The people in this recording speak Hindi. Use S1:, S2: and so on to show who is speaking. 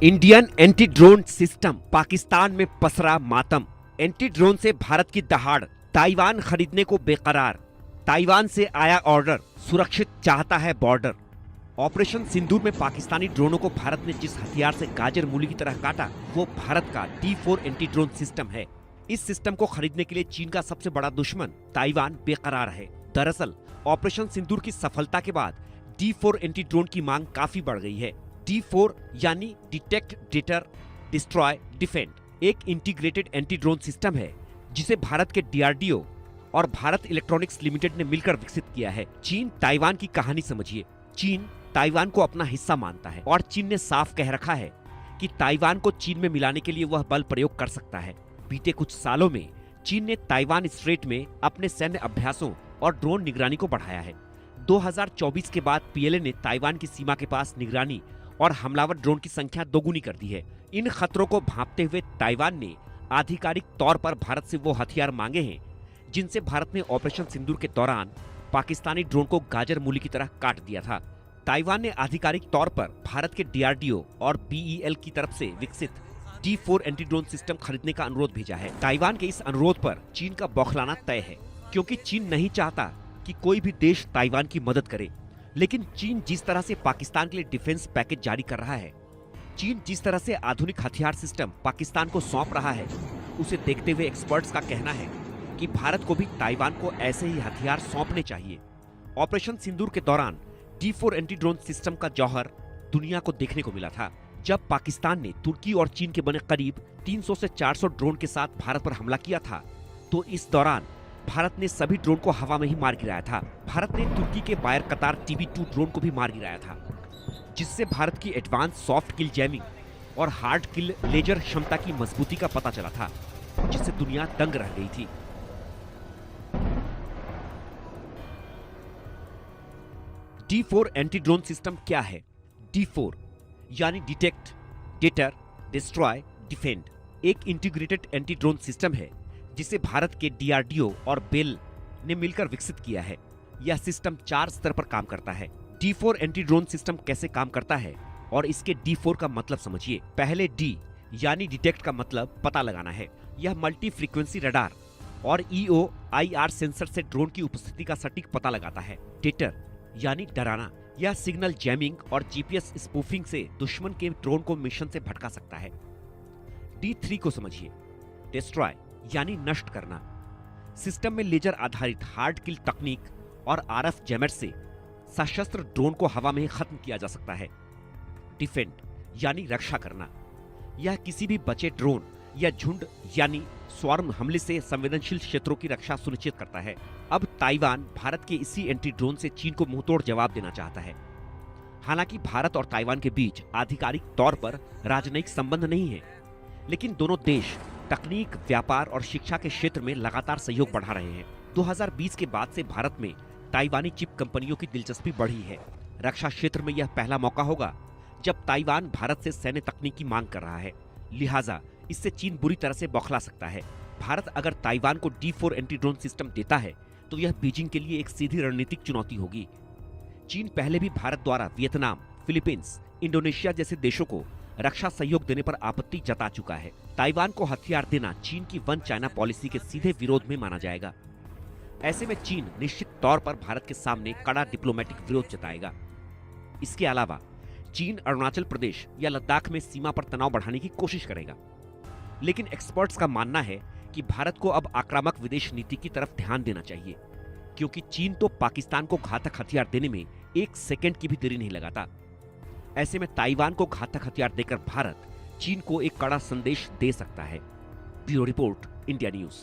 S1: Indian anti drone system, Pakistan में पसरा मातम। एंटी ड्रोन से भारत की दहाड़, ताइवान खरीदने को बेकरार। ताइवान से आया ऑर्डर, सुरक्षित चाहता है बॉर्डर। ऑपरेशन सिंदूर में पाकिस्तानी ड्रोनों को भारत ने जिस हथियार से गाजर मूली की तरह काटा, वो भारत का D4 एंटी ड्रोन सिस्टम है। इस सिस्टम को खरीदने के लिए चीन का सबसे बड़ा दुश्मन ताइवान बेकरार है। दरअसल ऑपरेशन सिंदूर की सफलता के बाद D4 एंटी ड्रोन की मांग काफी बढ़ गई है। D4 यानी डिटेक्ट, डिटर, डिस्ट्रॉय, डिफेंड, एक इंटीग्रेटेड एंटी ड्रोन सिस्टम है जिसे भारत के DRDO और भारत इलेक्ट्रॉनिक्स लिमिटेड ने मिलकर विकसित किया है। चीन ताइवान की कहानी समझिए। चीन ताइवान को अपना हिस्सा मानता है और चीन ने साफ कह रखा है कि ताइवान को चीन में मिलाने के लिए वह बल प्रयोग कर सकता है। बीते कुछ सालों में चीन ने ताइवान स्ट्रेट में अपने सैन्य अभ्यासों और ड्रोन निगरानी को बढ़ाया है। 2024 के बाद PLA ने ताइवान की सीमा के पास निगरानी और हमलावर ड्रोन की संख्या दोगुनी कर दी है। इन खतरों को भांपते हुए ताइवान ने आधिकारिक तौर पर भारत से वो हथियार मांगे हैं जिनसे भारत ने ऑपरेशन सिंदूर के दौरान पाकिस्तानी ड्रोन को गाजर मूली की तरह काट दिया था। ताइवान ने आधिकारिक तौर पर भारत के DRDO और BEL की तरफ से विकसित D4 एंटी ड्रोन सिस्टम खरीदने का अनुरोध भेजा है। ताइवान के इस अनुरोध पर चीन का बौखलाना तय है, क्योंकि चीन नहीं चाहता कि कोई भी देश ताइवान की मदद करे। लेकिन चीन जिस तरह से पाकिस्तान के लिए डिफेंस पैकेज जारी कर रहा है, चीन जिस तरह से आधुनिक हथियार सिस्टम पाकिस्तान को सौंप रहा है, उसे देखते हुए एक्सपर्ट्स का कहना है कि भारत को भी ताइवान को ऐसे ही हथियार सौंपने चाहिए। ऑपरेशन सिंदूर के दौरान D4 एंटी ड्रोन सिस्टम का जौहर दुनिया को देखने को मिला था, जब पाकिस्तान ने तुर्की और चीन के बने करीब 300 से 400 ड्रोन के साथ भारत पर हमला किया था। तो इस दौरान भारत ने सभी ड्रोन को हवा में ही मार गिराया था। भारत ने तुर्की के बायर कतार TB2 ड्रोन को भी मार गिराया था, जिससे भारत की एडवांस सॉफ्ट किल जैमिंग और हार्ड किल लेजर क्षमता की मजबूती का पता चला था, जिससे दुनिया दंग रह गई थी। D4 एंटी ड्रोन सिस्टम क्या है? D4 यानी डिटेक्ट, डिटर, डिस्ट्रॉय, डिफेंड, एक इंटीग्रेटेड एंटी ड्रोन सिस्टम है जिसे भारत के DRDO और बेल ने मिलकर विकसित किया है। यह सिस्टम 4 स्तर पर काम करता है। D4 एंटी ड्रोन सिस्टम कैसे काम करता है और इसके D4 का मतलब समझिए। पहले D यानी डिटेक्ट का मतलब पता लगाना है। यह मल्टी फ्रीक्वेंसी रडार और EO/IR सेंसर से ड्रोन की उपस्थिति का सटीक पता लगाता है। डिटर यानी डराना, यह सिग्नल जैमिंग और GPS स्पूफिंग से दुश्मन के ड्रोन को मिशन से भटका सकता है। D3 को समझिए। डिस्ट्रॉय यानी नष्ट करना, सिस्टम में लेजर आधारित हार्ड किल तकनीक और RF जैमर से सशस्त्र ड्रोन को हवा में ही खत्म किया जा सकता है। डिफेंड यानी रक्षा करना, यह किसी भी बचे ड्रोन या झुंड यानी स्वार्म हमले से संवेदनशील क्षेत्रों की रक्षा सुनिश्चित करता है। अब ताइवान भारत के इसी एंटी ड्रोन से चीन को मुंहतोड़ जवाब देना चाहता है। हालांकि भारत और ताइवान के बीच आधिकारिक तौर पर राजनयिक संबंध नहीं है, लेकिन दोनों देश तकनीक, व्यापार और शिक्षा के क्षेत्र में लगातार सहयोग बढ़ा रहे हैं। 2020 के बाद से भारत में ताइवानी चिप कंपनियों की दिलचस्पी बढ़ी है। रक्षा क्षेत्र में यह पहला मौका होगा जब ताइवान भारत से सैन्य तकनीक की मांग कर रहा है, लिहाजा इससे चीन बुरी तरह से बौखला सकता है। भारत अगर ताइवान को D4 एंटी ड्रोन सिस्टम देता है तो यह बीजिंग के लिए एक सीधी रणनीतिक चुनौती होगी। चीन पहले भी भारत द्वारा वियतनाम, फिलीपींस, इंडोनेशिया जैसे देशों को रक्षा सहयोग देने पर आपत्ति जता चुका है। ताइवान को हथियार देना चीन की वन चाइना पॉलिसी के सीधे विरोध में माना जाएगा। ऐसे में चीन निश्चित तौर पर भारत के सामने कड़ा डिप्लोमेटिक विरोध जताएगा। इसके अलावा चीन अरुणाचल प्रदेश या लद्दाख में सीमा पर तनाव बढ़ाने की कोशिश करेगा। लेकिन एक्सपर्ट्स का मानना है कि भारत को अब आक्रामक विदेश नीति की तरफ ध्यान देना चाहिए, क्योंकि चीन तो पाकिस्तान को घातक हथियार देने में 1 सेकंड की भी देरी नहीं लगाता। ऐसे में ताइवान को घातक हथियार देकर भारत चीन को एक कड़ा संदेश दे सकता है। Bureau report, India news.